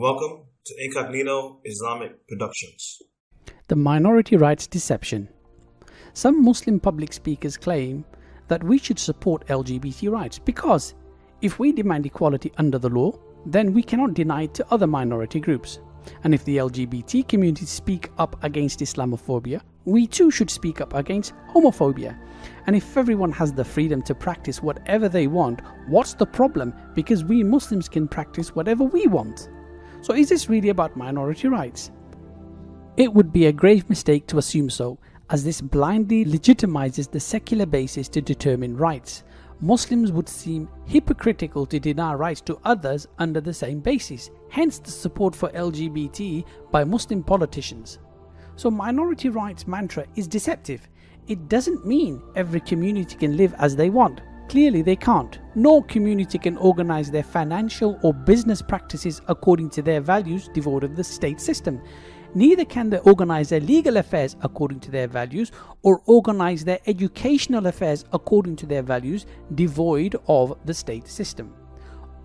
Welcome to Incognito Islamic Productions. The minority rights deception. Some Muslim public speakers claim that we should support LGBT rights because if we demand equality under the law, then we cannot deny it to other minority groups. And if the LGBT community speak up against Islamophobia, we too should speak up against homophobia. And if everyone has the freedom to practice whatever they want, what's the problem? Because we Muslims can practice whatever we want. So is this really about minority rights? It would be a grave mistake to assume so, as this blindly legitimizes the secular basis to determine rights. Muslims would seem hypocritical to deny rights to others under the same basis, hence the support for LGBT by Muslim politicians. So minority rights mantra is deceptive. It doesn't mean every community can live as they want. Clearly they can't. No community can organize their financial or business practices according to their values devoid of the state system. Neither can they organize their legal affairs according to their values or organize their educational affairs according to their values devoid of the state system.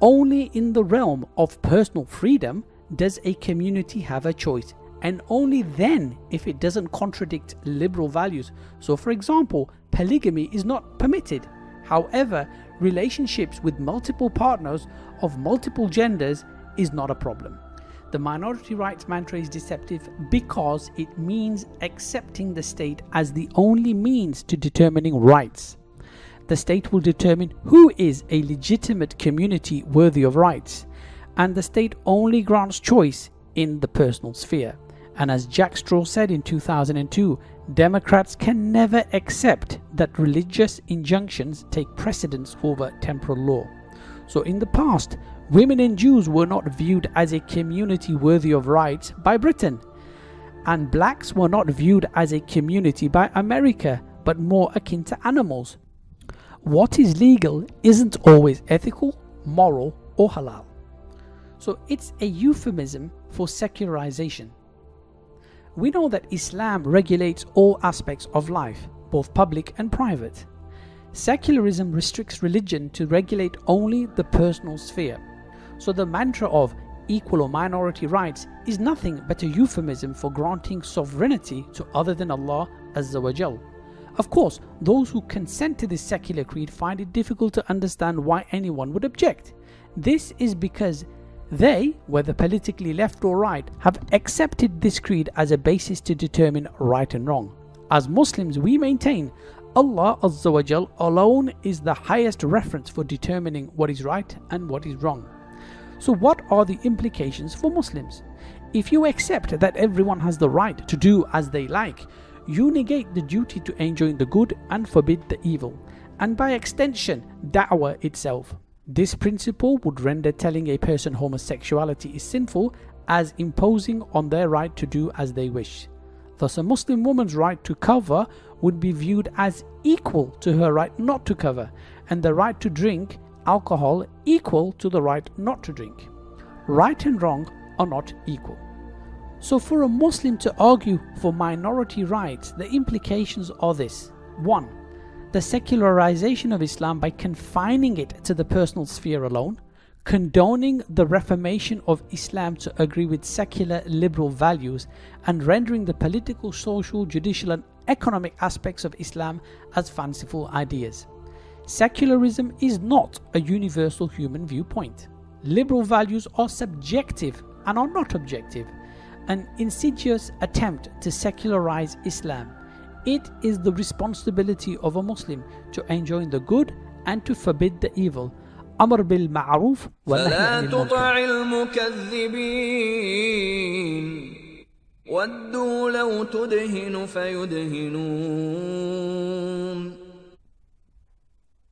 Only in the realm of personal freedom does a community have a choice, and only then if it doesn't contradict liberal values. So for example, polygamy is not permitted. However, relationships with multiple partners of multiple genders is not a problem. The minority rights mantra is deceptive because it means accepting the state as the only means to determining rights. The state will determine who is a legitimate community worthy of rights, and the state only grants choice in the personal sphere. And as Jack Straw said in 2002, Democrats can never accept that religious injunctions take precedence over temporal law. So in the past, women and Jews were not viewed as a community worthy of rights by Britain, and blacks were not viewed as a community by America, but more akin to animals. What is legal isn't always ethical, moral, or halal. So it's a euphemism for secularization. We know that Islam regulates all aspects of life, both public and private. Secularism restricts religion to regulate only the personal sphere. So the mantra of equal or minority rights is nothing but a euphemism for granting sovereignty to other than Allah Azza wa Jal. Of course, those who consent to this secular creed find it difficult to understand why anyone would object. This is because they, whether politically left or right, have accepted this creed as a basis to determine right and wrong. As Muslims, we maintain Allah Azza wa Jal alone is the highest reference for determining what is right and what is wrong. So what are the implications for Muslims? If you accept that everyone has the right to do as they like, you negate the duty to enjoin the good and forbid the evil, and by extension, da'wah itself. This principle would render telling a person homosexuality is sinful as imposing on their right to do as they wish. Thus, a Muslim woman's right to cover would be viewed as equal to her right not to cover, and the right to drink alcohol equal to the right not to drink. Right and wrong are not equal. So for a Muslim to argue for minority rights, the implications are this. 1. The secularization of Islam by confining it to the personal sphere alone, condoning the reformation of Islam to agree with secular liberal values, and rendering the political, social, judicial and economic aspects of Islam as fanciful ideas. Secularism is not a universal human viewpoint. Liberal values are subjective and are not objective. An insidious attempt to secularize Islam. It is the responsibility of a Muslim to enjoin the good and to forbid the evil. أمر بالمعروف والنهي عن فلا تطع المنكر. المكذبين ودوا لو تدهن فيدهنون